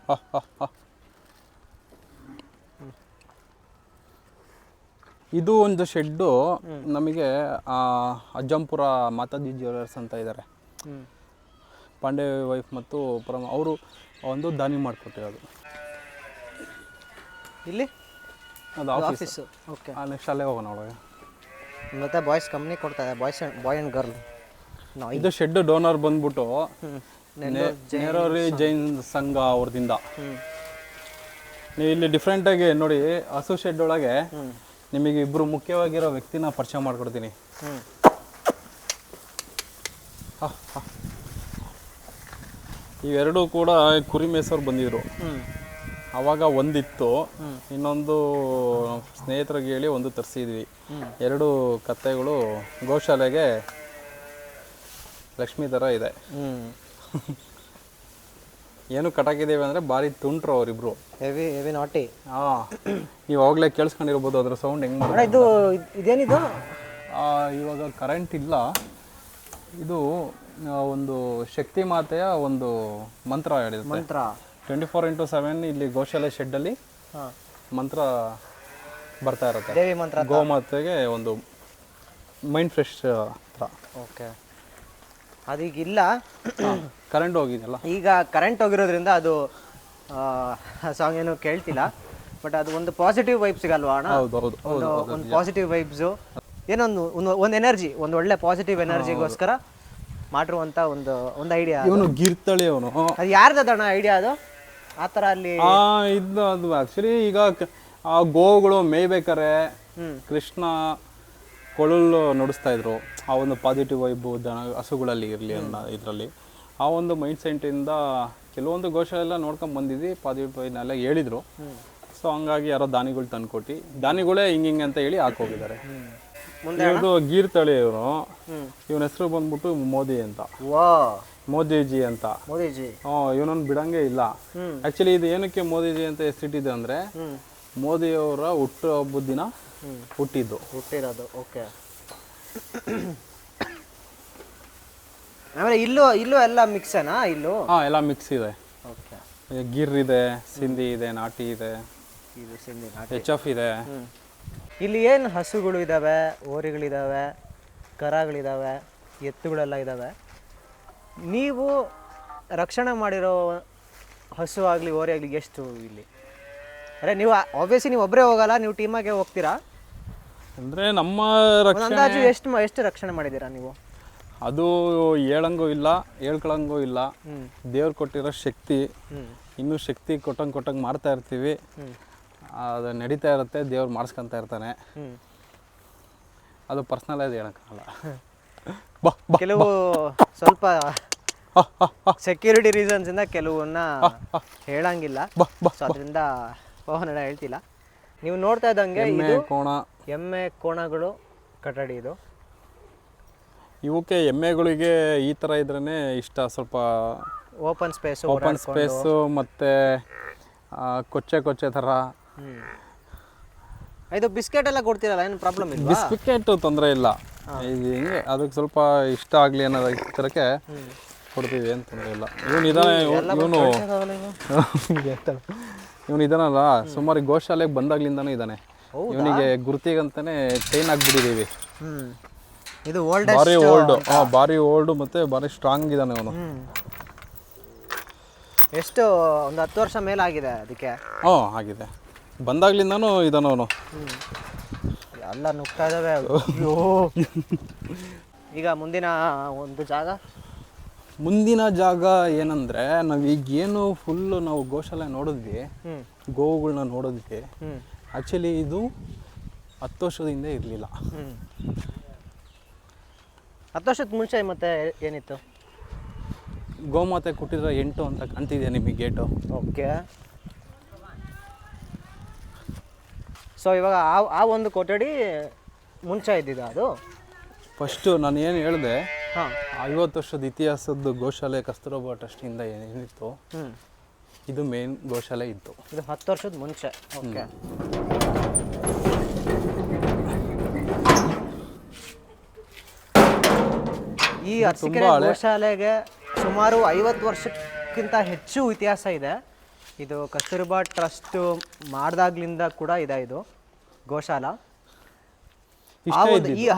ಇದು ಒಂದು ಶೆಡ್ಡು ನಮಗೆ ಅಜ್ಜಂಪುರ ಮಾತಾಜಿ ಜ್ಯುವೆಲರ್ಸ್ ಅಂತ ಇದ್ದಾರೆ, ಪಾಂಡೆ ವೈಫ್ ಮತ್ತು ಅವರು ಒಂದು ದಾನಿ ಮಾಡಿಕೊಟ್ಟಿರೋದು. ಇಲ್ಲಿ ಅದು ಆಫೀಸು. ಓಕೆ, ನೆಕ್ಸ್ಟ್ ಅಲ್ಲೇ ಹೋಗೋಣ ಒಳಗೆ. ಮತ್ತೆ ಬಾಯ್ಸ್ ಕಂಪ್ನಿ ಕೊಡ್ತಾರೆ, ಬಾಯ್ ಆ್ಯಂಡ್ ಗರ್ಲ್. ಇದು ಶೆಡ್ ಡೋನರ್ ಬಂದ್ಬಿಟ್ಟು ನೆರೋರಿ ಜೈನ್ ಸಂಘ ಅವ್ರದಿಂದ. ನೀವು ಇಲ್ಲಿ ಡಿಫ್ರೆಂಟಾಗಿ ನೋಡಿ, ಹಸು ಶೆಡ್ ಒಳಗೆ ನಿಮಗೆ ಇಬ್ಬರು ಮುಖ್ಯವಾಗಿರೋ ವ್ಯಕ್ತಿನ ಪರಿಚಯ ಮಾಡ್ಕೊಡ್ತೀನಿ. ಇವೆರಡೂ ಕೂಡ ಕುರಿ ಮೇಸೋರು ಬಂದಿದ್ರು. ಆವಾಗ ಒಂದಿತ್ತು, ಇನ್ನೊಂದು ಸ್ನೇಹಿತರಿಗೆ ಹೇಳಿ ಒಂದು ತರಿಸಿದ್ವಿ. ಎರಡು ಕತ್ತೆಗಳು ಗೋಶಾಲೆಗೆ ಲಕ್ಷ್ಮಿ ಥರ ಇದೆ. ಏನು ಕಟಾಕಿದ್ದೇವೆ ಅಂದರೆ ಭಾರಿ ತುಂಟ್ರು ಅವರಿಬ್ರು, ಹೆವಿ ನಾಟಿ. ನೀವು ಅವಾಗಲೇ ಕೇಳಿಸ್ಕೊಂಡಿರ್ಬೋದು ಅದ್ರ ಸೌಂಡ್ ಹೆಂಗೆ ಮಾಡಿ. ಇದು ಇದೇನಿದು? ಇವಾಗ ಕರೆಂಟ್ ಇಲ್ಲ. ಇದು ಒಂದು ಶಕ್ತಿ ಮಾತೆಯ ಒಂದು ಮಂತ್ರ ಹೇಳಿದೆ. ಮಂತ್ರ 24x7 ಇಲ್ಲಿ ಗೋಶಾಲೆ ಶೆಡ್ಡಲ್ಲಿ ಮಂತ್ರ ಬರ್ತಾ ಇರುತ್ತೆ. ದೇವಿ ಮಂತ್ರ, ಗೋಮಾತೆಗೆ ಒಂದು ಮೈಂಡ್ ಫ್ರೆಶ್ ಥರ. ಓಕೆ, ಅದೀಗಿಲ್ಲ, ಕರೆಂಟ್ ಹೋಗಿದೆಯಲ್ಲ. ಈಗ ಕರೆಂಟ್ ಹೋಗಿರೋದ್ರಿಂದ ಅದು ಸಾಂಗ್ ಏನು ಕೇಳ್ತಿಲ್ಲ. ಬಟ್ ಅದು ಒಂದು ಪಾಸಿಟಿವ್ ವೈಬ್ಸ್ ಸಿಗಲ್ವಾ ಅಣ್ಣ? ಒಂದು ಪಾಸಿಟಿವ್ ವೈಬ್ಸು, ಏನೊಂದು ಒಂದು ಎನರ್ಜಿ, ಒಂದು ಒಳ್ಳೆ ಪಾಸಿಟಿವ್ ಎನರ್ಜಿಗೋಸ್ಕರ ಮಾಡಿರುವಂಥ ಒಂದು ಐಡಿಯಾ. ಇವನು ಗೀರ್ತಳಿ ಅವನು. ಅದು ಯಾರ್ದಣ್ಣ ಐಡಿಯಾ ಅದು? ಆ ಥರ ಅಲ್ಲಿ ಇದು ಅದು ಆ್ಯಕ್ಚುಲಿ ಈಗ ಆ ಗೋವುಗಳು ಮೇಯ್ಬೇಕಾರೆ ಕೃಷ್ಣ ಕೊಳಲು ನುಡಿಸ್ತಾ ಇದ್ರು. ಆ ಒಂದು ಪಾಸಿಟಿವ್ ವೈಬು ಹಸುಗಳಲ್ಲಿ ಇರಲಿ ಅನ್ನೋ ಇದರಲ್ಲಿ ಆ ಒಂದು ಮೈಂಡ್ ಸೆಟ್ಟಿಂದ ಕೆಲವೊಂದು ಗೋಶಾಲೆಲ್ಲ ನೋಡ್ಕೊಂಡು ಬಂದಿದ್ವಿ. ಪಾಸಿಟಿವ್ ವೈಬ್ನೆಲ್ಲ ಹೇಳಿದರು. ಸೊ ಹಂಗಾಗಿ ಯಾರೋ ದಾನಿಗಳು ತಂದುಕೊಟ್ಟು, ದಾನಿಗಳೇ ಹಿಂಗೆ ಅಂತ ಹೇಳಿ ಹಾಕೋಗಿದ್ದಾರೆ. ಇವ್ರದ್ದು ಗೀರ್ತಳಿ ಇವರು. ಇವನ ಹೆಸರು ಬಂದ್ಬಿಟ್ಟು ಮೋದಿ ಅಂತ, ಮೋದಿಜಿ ಅಂತ. ಮೋದಿಜಿ ಇವನನ್ನು ಬಿಡಂಗೆ ಇಲ್ಲ. ಆ್ಯಕ್ಚುಲಿ ಇದು ಏನಕ್ಕೆ ಮೋದಿಜಿ ಅಂತ ಹೆಸರಿಟ್ಟಿದೆ ಅಂದರೆ, ಮೋದಿಯವರ ಹುಟ್ಟುಹಬ್ಬದ ದಿನ ಹುಟ್ಟಿರೋದು. ಓಕೆ, ಆಮೇಲೆ ಇಲ್ಲೂ ಎಲ್ಲ ಮಿಕ್ಸನಾ? ಇಲ್ಲೂ ಎಲ್ಲ ಮಿಕ್ಸ್ ಇದೆ. ಓಕೆ, ಗಿರ್ ಇದೆ, ಸಿಂಧಿ ಇದೆ, ನಾಟಿ ಇದೆ, ಇದು ಸಿಂಧಿ, HF ಇದೆ. ಇಲ್ಲಿ ಏನು ಹಸುಗಳು ಇದ್ದಾವೆ, ಓರಿಗಳಿದ್ದಾವೆ, ಕರಗಳಿದ್ದಾವೆ, ಎತ್ತುಗಳೆಲ್ಲ ಇದ್ದಾವೆ. ನೀವು ರಕ್ಷಣೆ ಮಾಡಿರೋ ಹಸು ಆಗಲಿ ಓರಿ ಆಗಲಿ ಎಷ್ಟು ಇಲ್ಲಿ? ಅರೆ ನೀವು ಆಬ್ವಿಯಸ್ಲಿ ನೀವು ಒಬ್ಬರೇ ಹೋಗಲ್ಲ, ನೀವು ಟೀಮಾಗೆ ಹೋಗ್ತೀರಾ. ಅಂದರೆ ನಮ್ಮ ಅಂದಾಜು ಎಷ್ಟು ರಕ್ಷಣೆ ಮಾಡಿದ್ದೀರಾ ನೀವು? ಅದು ಹೇಳಂಗೂ ಇಲ್ಲ, ಹೇಳ್ಕೊಳಂಗೂ ಇಲ್ಲ. ದೇವ್ರು ಕೊಟ್ಟಿರೋ ಶಕ್ತಿ, ಇನ್ನೂ ಶಕ್ತಿ ಕೊಟ್ಟಂಗೆ ಮಾಡ್ತಾ ಇರ್ತೀವಿ. ಅದು ನಡೀತಾ ಇರುತ್ತೆ, ದೇವ್ರು ಮಾಡಿಸ್ಕೊತಾ ಇರ್ತಾನೆ. ಅದು ಪರ್ಸ್ನಲ್ ಆಗಿ ಹೇಳೋಕ್ಕಾಗಲ್ಲ. ಕೆಲವು ಸ್ವಲ್ಪ ಸೆಕ್ಯೂರಿಟಿ ರೀಸನ್ಸಿಂದ ಕೆಲವನ್ನ ಹೇಳಂಗಿಲ್ಲ. ಸೊ ಅದರಿಂದ ಪವನ ಹೇಳ್ತಿಲ್ಲ. ನೀವು ನೋಡ್ತಾ ಇದ್ದಂಗೆ ಇದು ಎಮ್ಮೆ ಕೋಣಗಳು ಕಟ್ಟಡಿ. ಇದು ಇವಕ್ಕೆ ಎಮ್ಮೆಗಳಿಗೆ ಈ ಥರ ಇದ್ರೇ ಇಷ್ಟ. ಸ್ವಲ್ಪ ಓಪನ್ ಸ್ಪೇಸು ಮತ್ತು ಕೊಚ್ಚೆ ಥರ. ಇದು ಬಿಸ್ಕೆಟ್ ಎಲ್ಲ ಕೊಡ್ತೀರಲ್ಲ, ಏನು ಪ್ರಾಬ್ಲಮ್ ಇಲ್ಲ? ಬಿಸ್ಕೆಟ್ ತೊಂದರೆ ಇಲ್ಲ. ಇದು ಹಿಂಗೆ ಅದಕ್ಕೆ ಸ್ವಲ್ಪ ಇಷ್ಟ ಆಗಲಿ ಅನ್ನೋ ಥರಕ್ಕೆ ಕೊಡ್ತೀವಿ ಏನು ತೊಂದರೆ ಇಲ್ಲ. ಇವನು ಇದಾನಲ್ಲ ಸುಮಾರು ಗೋಶಾಲೆಗೆ ಬಂದಾಗ್ಲಿಂದಾನು ಇದ್ದಾನೆ. ಇವನಿಗೆ ಗುರುತಿಗಂತಾನೆ ಚೈನ್ ಹಾಕ್ಬಿಟ್ಟಿದ್ದೀವಿ. ಇದು ಓಲ್ಡ್ ಭಾರಿ ಓಲ್ಡು ಮತ್ತು ಭಾರಿ ಸ್ಟ್ರಾಂಗ್ ಇದ್ದಾನೆ ಅವನು. ಎಷ್ಟು ಒಂದು 10 ವರ್ಷ ಮೇಲಾಗಿದೆ ಅದಕ್ಕೆ? ಆಗಿದೆ. ಬಂದಾಗ್ಲಿಂದಾನು ಇದ್ದಾನೆ ಅವನು. ಎಲ್ಲ ನುಗ್ತಾ ಇದ್ದಾವೆ. ಈಗ ಮುಂದಿನ ಜಾಗ ಏನಂದ್ರೆ ನಾವು ಈಗೇನು ಫುಲ್ಲು ನಾವು ಗೋಶಾಲೆ ನೋಡಿದ್ವಿ, ಗೋವುಗಳನ್ನ ನೋಡಿದ್ವಿ. ಆ್ಯಕ್ಚುಲಿ ಇದು 10 ವರ್ಷದ ಹಿಂದೆ ಇರಲಿಲ್ಲ. 10 ವರ್ಷದ ಮುಂಚೆ ಮತ್ತೆ ಏನಿತ್ತು? ಗೋಮಾತೆ ಕೊಟ್ಟಿರೋ 8 ಅಂತ ಕಾಣ್ತಿದೆ ನಿಮಗೆ ಗೇಟು. ಓಕೆ. ಸೊ ಇವಾಗ ಆ ಒಂದು ಕೊಠಡಿ ಮುಂಚೆ ಇದ್ದಿದ್ದು ಅದು? ಫಸ್ಟು ನಾನು ಏನು ಹೇಳಿದೆ, 50 ವರ್ಷದ ಇತಿಹಾಸದ್ದು ಗೋಶಾಲೆ ಕಸ್ತೂರಬಾ ಟ್ರಸ್ಟಿಂದ ಏನಿತ್ತು, ಇದು ಮೇನ್ ಗೋಶಾಲೆ ಇತ್ತು. ಇದು 10 ವರ್ಷದ ಮುಂಚೆ. ಓಕೆ. ಈ ಅರಸೀಕೆರೆ ಗೋಶಾಲೆಗೆ ಸುಮಾರು 50 ವರ್ಷಕ್ಕಿಂತ ಹೆಚ್ಚು ಇತಿಹಾಸ ಇದೆ. ಇದು ಕಸ್ತೂರಬಾ ಟ್ರಸ್ಟ್ ಮಾಡಿದಾಗ್ಲಿಂದ ಕೂಡ ಇದೆ ಇದು ಗೋಶಾಲ. ಈ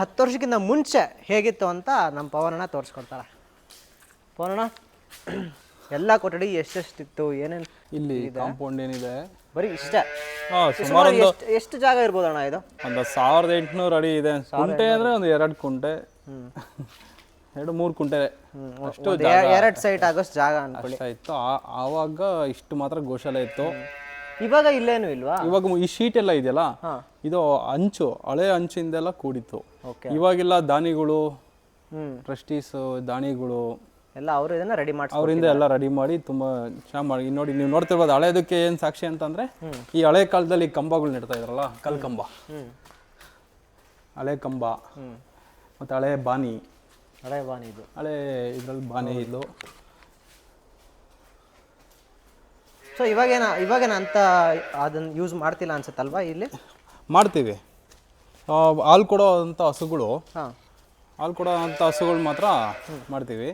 10 ವರ್ಷಕ್ಕಿಂತ ಮುಂಚೆ ಹೇಗಿತ್ತು ಅಂತ ನಮ್ಮ ಪವನಣ್ಣ ತೋರಿಸ್ಕೊಡ್ತಾರೆ. ಪವನಣ್ಣ, ಎಲ್ಲ ಕೊಠಡಿ ಎಷ್ಟೆಷ್ಟಿತ್ತು, ಏನೇನು? ಇಲ್ಲಿ ಕಾಂಪೌಂಡ್ ಏನಿದೆ ಬರೀ ಇಷ್ಟೇ. ಸುಮಾರು ಎಷ್ಟು ಜಾಗ ಇರ್ಬೋದಣ್ಣ ಇದು? ಒಂದು 1800 ಅಡಿ ಇದೆ. ಕುಂಟೆ ಅಂದರೆ ಒಂದು 2 ಕುಂಟೆ, 2-3 ಕುಂಟೆ ಅಷ್ಟು 2 ಸೈಟ್ ಆಗೋಷ್ಟು ಜಾಗ ಅನ್ಕೊಳ್ಳಿ ಇತ್ತು. ಆವಾಗ ಇಷ್ಟು ಮಾತ್ರ ಗೋಶಾಲೆ ಇತ್ತು. ಇವಾಗ ಇಲ್ಲೇನು ಇಲ್ವಾ? ಇವಾಗ ಈ ಶೀಟ್ ಎಲ್ಲ ಇದೆಯಲ್ಲ, ಇದು ಅಂಚು, ಹಳೆ ಅಂಚಿಂದೆಲ್ಲ ಕೂಡಿತ್ತು. ಇವಾಗೆಲ್ಲ ದಾನಿಗಳು, ಟ್ರಸ್ಟೀಸ್, ದಾನಿಗಳು ಎಲ್ಲ ಅವರು ಇದನ್ನ ರೆಡಿ ಮಾಡಿ ಅವರಿಂದ ಎಲ್ಲ ರೆಡಿ ಮಾಡಿ ತುಂಬಾ ಚೆನ್ನಾಗಿ ಮಾಡಿ. ನೋಡಿ, ನೀವು ನೋಡ್ತಿರ್ಬೋದು ಹಳೆದಕ್ಕೆ ಏನು ಸಾಕ್ಷಿ ಅಂತಂದ್ರೆ, ಈ ಹಳೆ ಕಾಲದಲ್ಲಿ ಕಂಬಗಳು ನೆಡ್ತಾ ಇದ್ರಲ್ಲ, ಕಲ್ ಕಂಬ, ಹಳೆ ಕಂಬ ಮತ್ತು ಹಳೆ ಬಾನಿ ಇದು ಹಳೆ ಇದ್ರಲ್ಲಿ ಬಾನಿ ಇದು. ಸೊ ಇವಾಗೇನ ಅಂತ ಅದನ್ನ ಯೂಸ್ ಮಾಡ್ತಿಲ್ಲ ಅನ್ಸುತ್ತಲ್ವಾ? ಇಲ್ಲಿ ಮಾಡ್ತೀವಿ. ಹಾಲು ಕೊಡೋ ಅಂಥ ಹಸುಗಳು, ಹಾಲು ಕೊಡೋ ಅಂಥ ಹಸುಗಳು ಮಾತ್ರ ಮಾಡ್ತೀವಿ.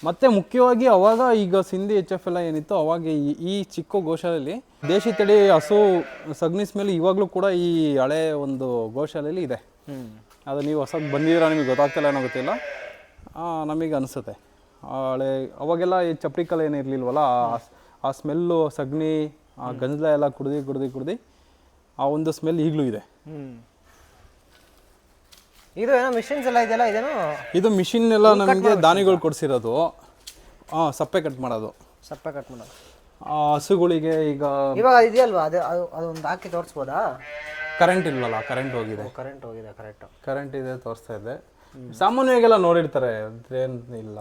ಮತ್ತೆ ಮುಖ್ಯವಾಗಿ ಅವಾಗ ಈಗ ಸಿಂಧಿ HF ಎಲ್ಲ ಏನಿತ್ತು ಅವಾಗ ಈ ಚಿಕ್ಕ ಗೋಶಾಲೆಯಲ್ಲಿ ದೇಶಿ ತಳಿ ಹಸು ಸಗಣಿ ಸ್ಮೆಲ್ ಇವಾಗಲೂ ಕೂಡ ಈ ಹಳೆ ಒಂದು ಗೋಶಾಲೆಯಲ್ಲಿ ಇದೆ. ಅದು ನೀವು ಹೊಸದು ಬಂದಿದ್ದೀರಾ, ನಿಮಗೆ ಗೊತ್ತಾಗ್ತಿಲ್ಲ ಏನೋ ಗೊತ್ತಿಲ್ಲ, ನಮಗೆ ಅನಿಸುತ್ತೆ. ಹಳೆ ಅವಾಗೆಲ್ಲ ಈ ಚಪ್ಪಡಿ ಕಲೆ ಏನು ಇರಲಿಲ್ವಲ್ಲ, ಆ ಸ್ಮೆಲ್ಲು ಸಗಣಿ, ಆ ಗಂಜಲ ಎಲ್ಲ ಕುಡ್ದು ಆ ಒಂದು ಸ್ಮೆಲ್ ಈಗಲೂ ಇದೆ. ಇದು ಏನೋ ಮಿಷಿನ್ಸ್ ಎಲ್ಲ ಇದೆಯಲ್ಲ, ಇದೇನೋ? ಇದು ಮಿಷಿನ್ ಎಲ್ಲ ನಮಗೆ ದಾನಿಗಳು ಕೊಡಿಸಿರೋದು. ಸಪ್ಪೆ ಕಟ್ ಮಾಡೋದು. ಹಸುಗಳಿಗೆ ಇವಾಗ ಇದೆಯಲ್ವಾ, ಅದೊಂದು ಹಾಕಿ ತೋರಿಸ್ಬೋದಾ? ಕರೆಂಟ್ ಇಲ್ವಲ್ಲ, ಕರೆಂಟ್ ಹೋಗಿದೆ. ಕರೆಕ್ಟ್. ಕರೆಂಟ್ ಇದೆ, ತೋರಿಸ್ತಾ ಇದೆ. ಸಾಮಾನ್ಯವಾಗೆಲ್ಲ ನೋಡಿರ್ತಾರೆ, ಇಲ್ಲ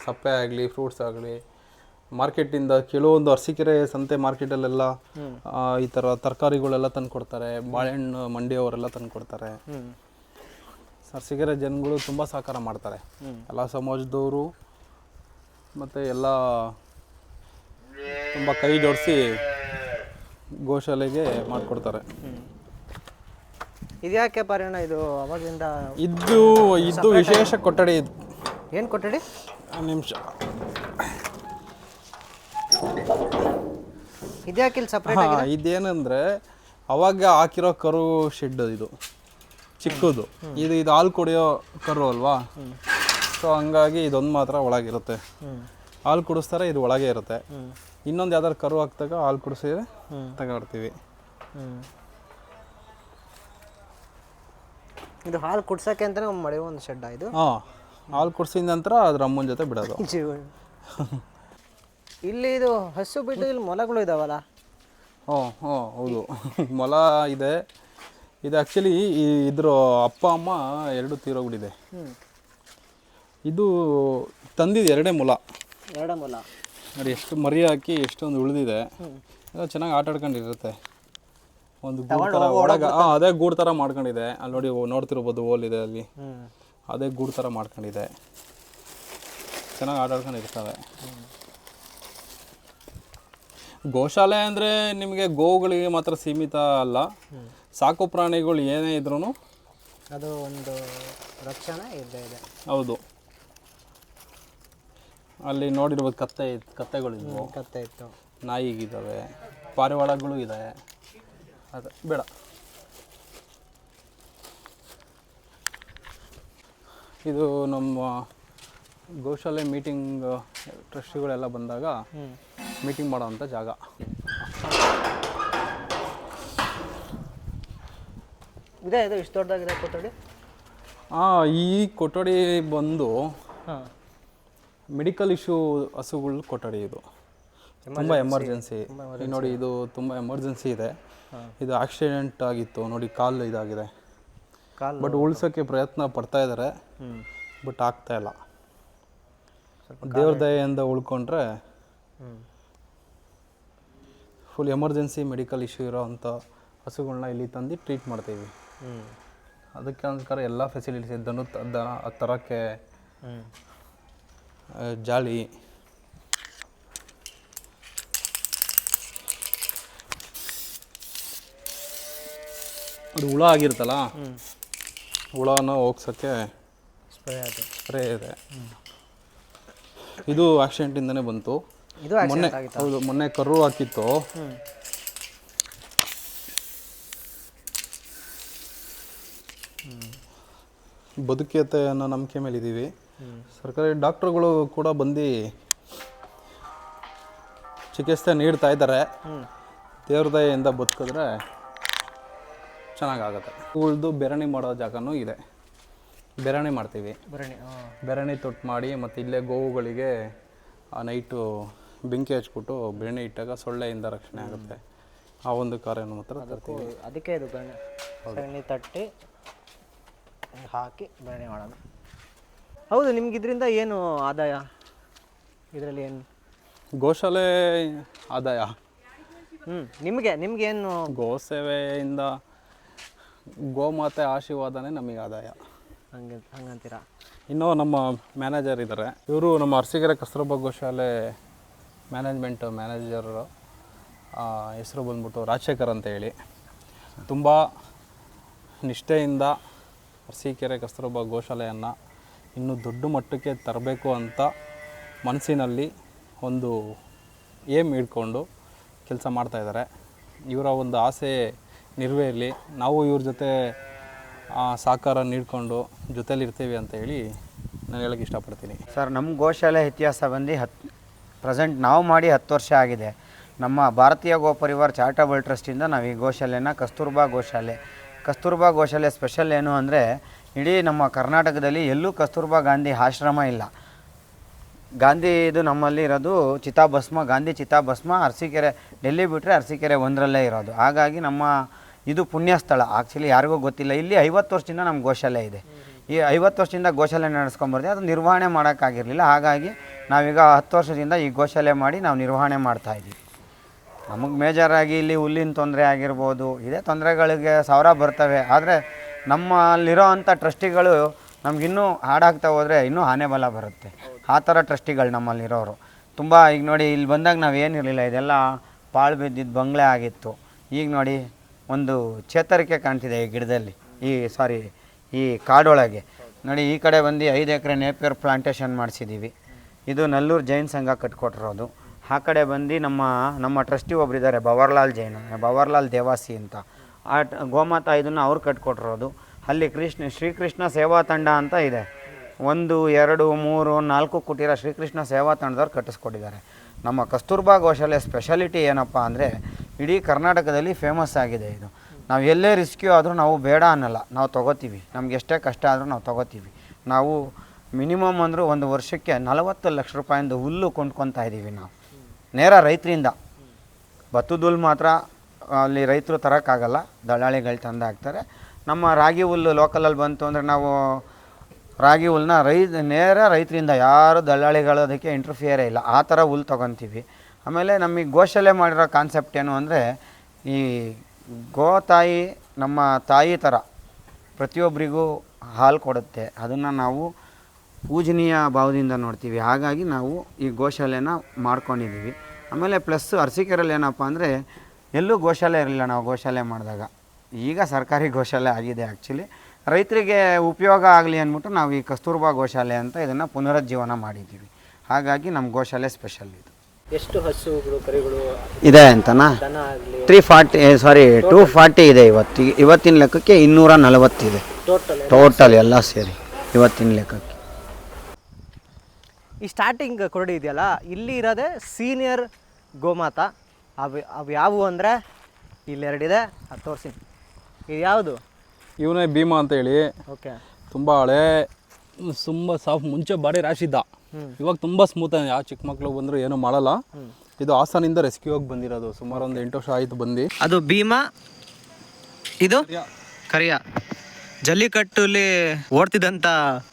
ಸಪ್ಪೆ ಆಗಲಿ ಫ್ರೂಟ್ಸ್ ಆಗಲಿ ಮಾರ್ಕೆಟಿಂದ ಕೆಲವೊಂದು ಅರಸೀಕೆರೆ ಸಂತೆ ಮಾರ್ಕೆಟಲ್ಲೆಲ್ಲ ಈ ಥರ ತರಕಾರಿಗಳೆಲ್ಲ ತಂದು ಕೊಡ್ತಾರೆ. ಬಾಳೆಹಣ್ಣು ಮಂಡಿಯವರೆಲ್ಲ ತಂದು ಕೊಡ್ತಾರೆ. ಅರಸೀಕೆರೆ ಜನಗಳು ತುಂಬ ಸಹಕಾರ ಮಾಡ್ತಾರೆ, ಎಲ್ಲ ಸಮಾಜದವರು ಮತ್ತು ಎಲ್ಲ ತುಂಬ ಕೈ ಜೋಡಿಸಿ ಗೋಶಾಲೆಗೆ ಮಾಡಿಕೊಡ್ತಾರೆ. ಇದ್ಯಾಕೆ ಪರಿಣಾಮ ಇದು ಅವಾಗಿಂದ ಇದು ವಿಶೇಷ ಕೊಠಡಿ. ಇದು ಏನು ಕೊಠಡಿ? ನಿಮಿಷ. ಇದ್ಯಾಕೆ ಇಲ್ಲಿ ಸಪ್ರೇಟ್? ಇದೇನಂದ್ರೆ ಅವಾಗ ಹಾಕಿರೋ ಕರು ಶೆಡ್ ಇದು ಚಿಕ್ಕದು. ಇದು ಹಾಲು ಕುಡಿಯೋ ಕರು ಅಲ್ವಾ, ಸೊ ಹಂಗಾಗಿ ಇದೊಂದು ಮಾತ್ರ ಒಳಗಿರುತ್ತೆ. ಹಾಲು ಕುಡಿಸ್ತಾರೆ, ಇದು ಒಳಗೆ ಇರುತ್ತೆ. ಇನ್ನೊಂದು ಯಾವ್ದಾರು ಕರು ಹಾಕ್ದಾಗ ಹಾಲು ಕುಡಿಸಿದ್ರೆ ತಗೊಳ್ತೀವಿ. ಇದು ಹಾಲು ಕುಡ್ಸಕ್ಕೆ ಅಂತಾನೆ ಮಾಡಿರೋ ಒಂದು ಶೆಡ್ ಇದು. ಹಾಲು ಕುಡಿಸಿದ ನಂತರ ಅದ್ರ ಅಮ್ಮನ ಜೊತೆ ಬಿಡೋದು. ಇಲ್ಲಿ ಇದು ಹಸು ಬಿಟ್ಟು ಇಲ್ಲಿ ಮೊಲಗಳು ಇದಾವಲ್ಲ? ಹೌದು, ಮೊಲ ಇದೆ. ಇದು ಆ್ಯಕ್ಚುಲಿ ಇದ್ರ ಅಪ್ಪ ಅಮ್ಮ 2 ತೀರೋಗ್ಬಿಟ್ಟಿದೆ. ಇದು ತಂದಿದ್ದು 2 ಮೊಲ. ನೋಡಿ ಎಷ್ಟು ಮರಿ ಹಾಕಿ ಎಷ್ಟೊಂದು ಉಳಿದಿದೆ. ಎಲ್ಲ ಚೆನ್ನಾಗಿ ಆಟ ಆಡ್ಕೊಂಡಿರುತ್ತೆ. ಒಂದು ಗೂಡು ಥರ ಒಳಗೆ, ಅದೇ ಗೂಡು ಥರ ಮಾಡ್ಕೊಂಡಿದೆ. ಅಲ್ಲಿ ನೋಡಿ, ನೋಡ್ತಿರ್ಬೋದು ಹೋಲಿದೆ ಅಲ್ಲಿ, ಅದೇ ಗೂಡು ಥರ ಮಾಡ್ಕೊಂಡಿದೆ. ಚೆನ್ನಾಗಿ ಆಟ ಆಡ್ಕೊಂಡಿರ್ತವೆ. ಗೋಶಾಲೆ ಅಂದರೆ ನಿಮಗೆ ಗೋವುಗಳಿಗೆ ಮಾತ್ರ ಸೀಮಿತ ಅಲ್ಲ, ಸಾಕು ಪ್ರಾಣಿಗಳು ಏನೇ ಇದ್ರೂ ಅದು ಒಂದು ರಕ್ಷಣೆ ಇದೆ. ಹೌದು, ಅಲ್ಲಿ ನೋಡಿರ್ಬೋದು ಕತ್ತೆಗಳಿದ್ವು, ಕತ್ತೆ ಇತ್ತು, ನಾಯಿಗಿದ್ದಾವೆ, ಪಾರಿವಾಳಗಳು ಇದೆ. ಅದು ಬೇಡ. ಇದು ನಮ್ಮ ಗೋಶಾಲೆ ಮೀಟಿಂಗ್ ಟ್ರಸ್ಟಿಗಳೆಲ್ಲ ಬಂದಾಗ ಮೀಟಿಂಗ್ ಮಾಡೋವಂಥ ಜಾಗ. ಇದೆ ಇದು ಇಷ್ಟು ದೊಡ್ಡದಾಗಿದೆ ಕೊಠಡಿ. ಈ ಕೊಠಡಿ ಬಂದು ಮೆಡಿಕಲ್ ಇಶ್ಯೂ ಹಸುಗಳ ಕೊಠಡಿ. ಇದು ತುಂಬ ಎಮರ್ಜೆನ್ಸಿ. ನೋಡಿ, ಇದು ತುಂಬ ಎಮರ್ಜೆನ್ಸಿ ಇದೆ. ಇದು ಆಕ್ಸಿಡೆಂಟ್ ಆಗಿತ್ತು ನೋಡಿ, ಕಾಲು ಇದಾಗಿದೆ. ಬಟ್ ಉಳ್ಸೋಕ್ಕೆ ಪ್ರಯತ್ನ ಪಡ್ತಾ ಇದ್ದಾರೆ, ಬಟ್ ಆಗ್ತಾ ಇಲ್ಲ. ದೇವ್ರ ದಯೆಯಿಂದ ಉಳ್ಕೊಂಡ್ರೆ ಫುಲ್ ಎಮರ್ಜೆನ್ಸಿ ಮೆಡಿಕಲ್ ಇಶ್ಯೂ ಇರೋ ಅಂಥ ಹಸುಗಳನ್ನ ಇಲ್ಲಿ ತಂದು ಟ್ರೀಟ್ ಮಾಡ್ತೀವಿ. ಅದಕ್ಕೆ ಅನ್ಸ್ಕಾರ ಎಲ್ಲ ಫೆಸಿಲಿಟೀಸ್, ದನ ತರೋಕ್ಕೆ ಜಾಲಿ, ಅದು ಹುಳ ಆಗಿರ್ತಲ್ಲ, ಹುಳನ ಹೋಗ್ಸೋಕ್ಕೆ ಸ್ಪ್ರೇ ಇದೆ. ಇದು ಆಕ್ಸಿಡೆಂಟಿಂದನೇ ಬಂತು. ಮೊನ್ನೆ ಹೌದು, ಮೊನ್ನೆ ಕರು ಹಾಕಿತ್ತು. ಬದುಕುತ್ತೆ ಅನ್ನೋ ನಂಬಿಕೆ ಮೇಲೆ ಇದ್ದೀವಿ. ಸರ್ಕಾರಿ ಡಾಕ್ಟ್ರುಗಳು ಕೂಡ ಬಂದು ಚಿಕಿತ್ಸೆ ನೀಡ್ತಾ ಇದ್ದಾರೆ. ದೇವ್ರ ದಯೆಯಿಂದ ಬದುಕಿದ್ರೆ ಚೆನ್ನಾಗಾಗುತ್ತೆ. ಉಳಿದು ಬೆರಣಿ ಮಾಡೋ ಜಾಗನೂ ಇದೆ. ಬೆರಣಿ ಮಾಡ್ತೀವಿ. ಬೆರಣಿ ತೊಟ್ಟು ಮಾಡಿ ಮತ್ತು ಇಲ್ಲೇ ಗೋವುಗಳಿಗೆ ನೈಟು ಬೆಂಕಿ ಹಚ್ಬಿಟ್ಟು ಬೆರಣಿ ಇಟ್ಟಾಗ ಸೊಳ್ಳೆಯಿಂದ ರಕ್ಷಣೆ ಆಗುತ್ತೆ. ಆ ಒಂದು ಕಾರ್ಯನ ಮಾತ್ರ ತರ್ತೀವಿ. ಅದಕ್ಕೆ ಇದು ಬೆರಣಿ ತಟ್ಟಿ ಹಾಕಿ ಬೆರಣಿ ಮಾಡೋದು. ಹೌದು, ನಿಮ್ಗೆ ಇದರಿಂದ ಏನು ಆದಾಯ? ಇದರಲ್ಲಿ ಏನು ಗೋಶಾಲೆ ಆದಾಯ? ನಿಮಗೇನು? ಗೋಸೇವೆಯಿಂದ ಗೋಮಾತೆ ಆಶೀರ್ವಾದನೇ ನಮಗೆ ಆದಾಯ. ಹಂಗಂತೀರಾ? ಇನ್ನೂ ನಮ್ಮ ಮ್ಯಾನೇಜರ್ ಇದ್ದಾರೆ. ಇವರು ನಮ್ಮ ಅರಸೀಕೆರೆ ಕಸ್ತೂರಬಾ ಗೋಶಾಲೆ ಮ್ಯಾನೇಜರು. ಹೆಸರು ಬಂದ್ಬಿಟ್ಟು ರಾಜಶೇಖರ್ ಅಂತ ಹೇಳಿ. ತುಂಬ ನಿಷ್ಠೆಯಿಂದ ಅರಸೀಕೆರೆ ಕಸ್ತೂರಬಾ ಗೋಶಾಲೆಯನ್ನು ಇನ್ನೂ ದೊಡ್ಡ ಮಟ್ಟಕ್ಕೆ ತರಬೇಕು ಅಂತ ಮನಸ್ಸಿನಲ್ಲಿ ಒಂದು ಏಮ್ ಇಟ್ಕೊಂಡು ಕೆಲಸ ಮಾಡ್ತಾಯಿದ್ದಾರೆ. ಇವರ ಒಂದು ಆಸೆ ನೆರವೇರಲಿ, ನಾವು ಇವ್ರ ಜೊತೆ ಸಹಕಾರ ನೀಡಿಕೊಂಡು ಜೊತೆಲಿರ್ತೀವಿ ಅಂತ ಹೇಳಿ ನಾನು ಹೇಳೋಕ್ಕೆ ಇಷ್ಟಪಡ್ತೀನಿ. ಸರ್, ನಮ್ಮ ಗೋಶಾಲೆ ಇತಿಹಾಸ ಬಂದು ಪ್ರೆಸೆಂಟ್ ನಾವು ಮಾಡಿ 10 ವರ್ಷ ಆಗಿದೆ. ನಮ್ಮ ಭಾರತೀಯ ಗೋ ಪರಿವಾರ ಚಾರಿಟಬಲ್ ಟ್ರಸ್ಟಿಂದ ನಾವು ಈ ಗೋಶಾಲೆನ ಕಸ್ತೂರ್ಬಾ ಗೋಶಾಲೆ ಸ್ಪೆಷಲ್ ಏನು ಅಂದರೆ, ಇಡೀ ನಮ್ಮ ಕರ್ನಾಟಕದಲ್ಲಿ ಎಲ್ಲೂ ಕಸ್ತೂರ್ಬಾ ಗಾಂಧಿ ಆಶ್ರಮ ಇಲ್ಲ. ಗಾಂಧಿದು ನಮ್ಮಲ್ಲಿ ಇರೋದು ಚಿತಾಭಸ್ಮ, ಗಾಂಧಿ ಚಿತಾಭಸ್ಮ ಅರಸೀಕೆರೆ, ಡೆಲ್ಲಿ ಬಿಟ್ಟರೆ ಅರಸೀಕೆರೆ ಒಂದರಲ್ಲೇ ಇರೋದು. ಹಾಗಾಗಿ ನಮ್ಮ ಇದು ಪುಣ್ಯ ಸ್ಥಳ. ಆ್ಯಕ್ಚುಲಿ ಯಾರಿಗೂ ಗೊತ್ತಿಲ್ಲ. ಇಲ್ಲಿ 50 ವರ್ಷದಿಂದ ನಮ್ಮ ಗೋಶಾಲೆ ಇದೆ. ಈ 50 ವರ್ಷದಿಂದ ಗೋಶಾಲೆ ನಡೆಸ್ಕೊಂಬರ್ತೀವಿ. ಅದು ನಿರ್ವಹಣೆ ಮಾಡೋಕ್ಕಾಗಿರಲಿಲ್ಲ. ಹಾಗಾಗಿ ನಾವೀಗ 10 ವರ್ಷದಿಂದ ಈ ಗೋಶಾಲೆ ಮಾಡಿ ನಾವು ನಿರ್ವಹಣೆ ಮಾಡ್ತಾಯಿದ್ದೀವಿ. ನಮಗೆ ಮೇಜರಾಗಿ ಇಲ್ಲಿ ಹುಲ್ಲಿನ ತೊಂದರೆ ಆಗಿರ್ಬೋದು, ಇದೇ ತೊಂದರೆಗಳಿಗೆ ಸಾವಿರ ಬರ್ತವೆ. ಆದರೆ ನಮ್ಮಲ್ಲಿರೋ ಅಂಥ ಟ್ರಸ್ಟಿಗಳು ನಮಗಿನ್ನೂ ಹಾಡಾಗ್ತಾ ಹೋದರೆ ಇನ್ನೂ ಆನೆ ಬಲ ಬರುತ್ತೆ. ಆ ಥರ ಟ್ರಸ್ಟಿಗಳು ನಮ್ಮಲ್ಲಿರೋರು ತುಂಬ. ಈಗ ನೋಡಿ, ಇಲ್ಲಿ ಬಂದಾಗ ನಾವೇನಿರಲಿಲ್ಲ, ಇದೆಲ್ಲ ಪಾಳು ಬಿದ್ದಿದ್ದು ಬಂಗ್ಲೆ ಆಗಿತ್ತು. ಈಗ ನೋಡಿ, ಒಂದು ಚೇತರಿಕೆ ಕಾಣ್ತಿದೆ ಈ ಗಿಡದಲ್ಲಿ, ಈ ಕಾಡೊಳಗೆ ನೋಡಿ. ಈ ಕಡೆ ಬಂದು 5 ಎಕರೆ ನೇಪಿಯರ್ ಪ್ಲಾಂಟೇಶನ್ ಮಾಡಿಸಿದ್ದೀವಿ. ಇದು ನಲ್ಲೂರು ಜೈನ್ ಸಂಘ ಕಟ್ಕೊಟ್ಟಿರೋದು. ಆ ಕಡೆ ಬಂದು ನಮ್ಮ ಟ್ರಸ್ಟಿ ಒಬ್ಬರಿದ್ದಾರೆ, ಬವರ್ಲಾಲ್ ದೇವಾಸಿ ಅಂತ. ಆ ಗೋಮಾತಾ ಇದನ್ನು ಅವ್ರು ಕಟ್ಕೊಟ್ಟಿರೋದು. ಅಲ್ಲಿ ಶ್ರೀಕೃಷ್ಣ ಸೇವಾ ತಂಡ ಅಂತ ಇದೆ. 1, 2, 3, 4 ಕುಟೀರ ಶ್ರೀಕೃಷ್ಣ ಸೇವಾ ತಂಡದವ್ರು ಕಟ್ಟಿಸ್ಕೊಟ್ಟಿದ್ದಾರೆ. ನಮ್ಮ ಕಸ್ತೂರ್ಬಾ ಗೋಶಾಲೆ ಸ್ಪೆಷಾಲಿಟಿ ಏನಪ್ಪ ಅಂದರೆ, ಇಡೀ ಕರ್ನಾಟಕದಲ್ಲಿ ಫೇಮಸ್ ಆಗಿದೆ ಇದು. ನಾವು ಎಲ್ಲೇ ರಿಸ್ಕ್ಯೂ ಆದರೂ ನಾವು ಬೇಡ ಅನ್ನಲ್ಲ, ನಾವು ತೊಗೋತೀವಿ. ನಮ್ಗೆ ಎಷ್ಟೇ ಕಷ್ಟ ಆದರೂ ನಾವು ತೊಗೋತೀವಿ. ನಾವು ಮಿನಿಮಮ್ ಅಂದರೂ ಒಂದು ವರ್ಷಕ್ಕೆ 40 ಲಕ್ಷ ರೂಪಾಯಿಂದ ಹುಲ್ಲು ಕೊಂಡ್ಕೊತಾ ಇದ್ದೀವಿ ನಾವು, ನೇರ ರೈತರಿಂದ. ಭತ್ತದ ಹುಲ್ಲು ಮಾತ್ರ ಅಲ್ಲಿ ರೈತರು ತರೋಕ್ಕಾಗಲ್ಲ, ದಳ್ಳಾಳಿಗಳು ತಂದು ಹಾಕ್ತಾರೆ. ನಮ್ಮ ರಾಗಿ ಹುಲ್ಲು ಲೋಕಲಲ್ಲಿ ಬಂತು ಅಂದರೆ ನಾವು ರಾಗಿ ಹುಲ್ಲನ್ನ ನೇರ ರೈತರಿಂದ, ಯಾರು ದಳ್ಳಾಳಿಗಳು ಅದಕ್ಕೆ ಇಂಟರ್ಫಿಯರೇ ಇಲ್ಲ, ಆ ಥರ ಹುಲ್ಲು ತೊಗೊತೀವಿ. ಆಮೇಲೆ ನಮಗೆ ಗೋಶಾಲೆ ಮಾಡಿರೋ ಕಾನ್ಸೆಪ್ಟ್ ಏನು ಅಂದರೆ, ಈ ಗೋತಾಯಿ ನಮ್ಮ ತಾಯಿ ಥರ ಪ್ರತಿಯೊಬ್ಬರಿಗೂ ಹಾಲು ಕೊಡುತ್ತೆ. ಅದನ್ನು ನಾವು ಪೂಜನೀಯ ಭಾವದಿಂದ ನೋಡ್ತೀವಿ. ಹಾಗಾಗಿ ನಾವು ಈ ಗೋಶಾಲೆನ ಮಾಡ್ಕೊಂಡಿದ್ದೀವಿ. ಆಮೇಲೆ ಪ್ಲಸ್ ಅರಸೀಕೆರೆಯಲ್ಲಿ ಏನಪ್ಪ ಅಂದರೆ, ಎಲ್ಲೂ ಗೋಶಾಲೆ ಇರಲಿಲ್ಲ ನಾವು ಗೋಶಾಲೆ ಮಾಡಿದಾಗ. ಈಗ ಸರ್ಕಾರಿ ಗೋಶಾಲೆ ಆಗಿದೆ. ಆ್ಯಕ್ಚುಲಿ ರೈತರಿಗೆ ಉಪಯೋಗ ಆಗಲಿ ಅಂದ್ಬಿಟ್ಟು ನಾವು ಈ ಕಸ್ತೂರ್ಬಾ ಗೋಶಾಲೆ ಅಂತ ಇದನ್ನು ಪುನರುಜ್ಜೀವನ ಮಾಡಿದ್ದೀವಿ. ಹಾಗಾಗಿ ನಮ್ಮ ಗೋಶಾಲೆ ಸ್ಪೆಷಲ್ ಇದು. ಎಷ್ಟು ಹಸುಗಳು ಕರುಗಳು ಇದೆ ಅಂತನಾ? ದನ ಆಗಲಿ 240 ಇದೆ ಇವತ್ತಿನ ಲೆಕ್ಕಕ್ಕೆ 240 ಇದೆ ಟೋಟಲ್ ಎಲ್ಲ ಸೇರಿ ಇವತ್ತಿನ ಲೆಕ್ಕಕ್ಕೆ. ಈ ಸ್ಟಾರ್ಟಿಂಗ್ ಕೊರಡಿ ಇದೆಯಲ್ಲ, ಇಲ್ಲಿ ಇರೋದೇ ಸೀನಿಯರ್ ಗೋಮಾತ. ಅವು ಯಾವುವು ಅಂದರೆ ಇಲ್ಲೆರಡಿದೆ, ಅದು ತೋರಿಸಿ. ಇದು ಯಾವುದು? ಇವನೇ ಭೀಮಾ ಅಂತ ಹೇಳಿ. ಓಕೆ. ತುಂಬ ಹಳೆ, ತುಂಬ ಸಾಫ್ಟ್. ಮುಂಚೆ ಬಾಡಿ ರ್ಯಾಶ್ ಇದ್ದ, ಇವಾಗ ತುಂಬ ಸ್ಮೂತ್. ಯಾವ ಚಿಕ್ಕ ಮಕ್ಕಳು ಬಂದರೂ ಏನೂ ಮಾಡಲ್ಲ. ಇದು ಹಾಸನಿಂದ ರೆಸ್ಕ್ಯೂ ಆಗಿ ಬಂದಿರೋದು. ಸುಮಾರು ಒಂದು 8 ವರ್ಷ ಆಯಿತು ಬಂದು. ಅದು ಭೀಮಾ, ಇದು ಕರಿಯ. ಜಲ್ಲಿಕಟ್ಟಲ್ಲಿ ಓಡ್ತಿದ್ದಂಥ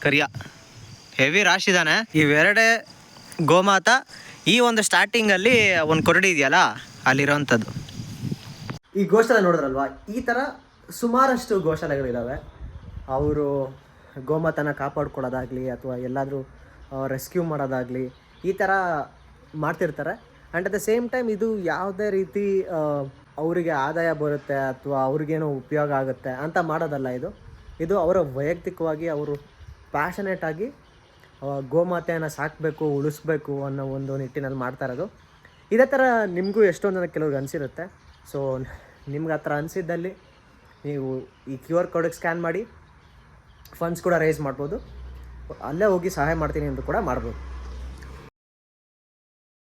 ಕರಿಯ, ಹೆವಿ ರಾಶ್ ಇದ್ದಾನೆ. ಇವೆರಡೇ ಗೋಮಾತ. ಈ ಒಂದು ಸ್ಟಾರ್ಟಿಂಗಲ್ಲಿ ಒಂದು ಕೊರಡಿ ಇದೆಯಲ್ಲ, ಅಲ್ಲಿರೋವಂಥದ್ದು. ಈ ಗೋಶಾಲೆ ನೋಡಿದ್ರಲ್ವಾ, ಈ ಥರ ಸುಮಾರಷ್ಟು ಗೋಶಾಲೆಗಳಿದ್ದಾವೆ. ಅವರು ಗೋಮಾತನ ಕಾಪಾಡ್ಕೊಳ್ಳೋದಾಗಲಿ ಅಥವಾ ಎಲ್ಲಾದರೂ ರೆಸ್ಕ್ಯೂ ಮಾಡೋದಾಗಲಿ ಈ ಥರ ಮಾಡ್ತಿರ್ತಾರೆ. And at the same time ಇದು ಯಾವುದೇ ರೀತಿ ಅವರಿಗೆ ಆದಾಯ ಬರುತ್ತೆ ಅಥವಾ ಅವ್ರಿಗೇನೋ ಉಪಯೋಗ ಆಗುತ್ತೆ ಅಂತ ಮಾಡೋದಲ್ಲ. ಇದು ಅವರ ವೈಯಕ್ತಿಕವಾಗಿ ಅವರು ಪ್ಯಾಷನೇಟಾಗಿ ಗೋಮಾತೆಯನ್ನು ಸಾಕಬೇಕು, ಉಳಿಸ್ಬೇಕು ಅನ್ನೋ ಒಂದು ನಿಟ್ಟಿನಲ್ಲಿ ಮಾಡ್ತಾ ಇರೋದು. ಇದೇ ಥರ ನಿಮಗೂ ಎಷ್ಟೊಂದು ಜನ ಕೆಲವ್ರಿಗೆ ಅನಿಸಿರುತ್ತೆ. ಸೊ ನಿಮ್ಗೆ ಆ ಥರ ಅನಿಸಿದ್ದಲ್ಲಿ ನೀವು ಈ QR ಕೋಡಿಗೆ ಸ್ಕ್ಯಾನ್ ಮಾಡಿ ಫಂಡ್ಸ್ ಕೂಡ ರೈಸ್ ಮಾಡ್ಬೋದು. ಅಲ್ಲೇ ಹೋಗಿ ಸಹಾಯ ಮಾಡ್ತೀನಿ ಅಂತ ಕೂಡ ಮಾಡ್ಬೋದು.